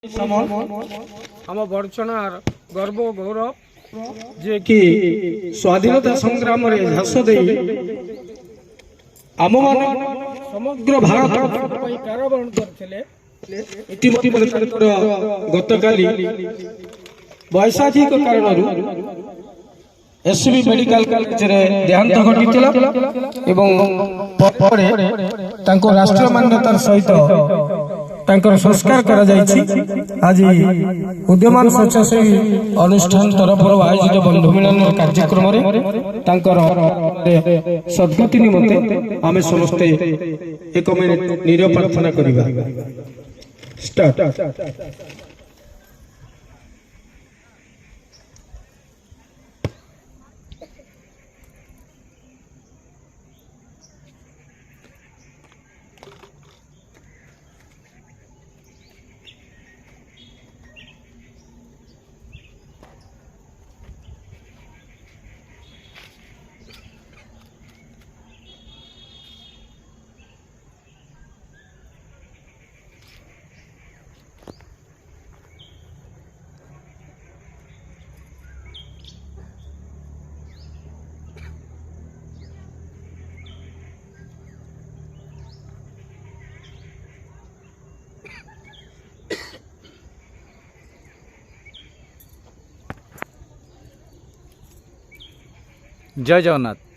आम बड़चनार गर्व गौरव जे कि स्वाधीनता संग्राम रे झांस दे आम समग्र भारत कारावरण करथिले। इतिमध्य गतकाली वैशाखिक कारण एसबी मेडिकल कॉलेज रे देहांत घटिथिला एवं राष्ट्रीय मान्यतार सहित संस्कार करा जायछि। आज उद्यमान स्वच्छासेवी अनुष्ठान तरफ आयोजित बंधु मिलन कार्यक्रम सद्गति निमंते आमे समस्ते एक मिनिट नीरव प्रार्थना करिबा। स्टार्ट। जय जगन्नाथ।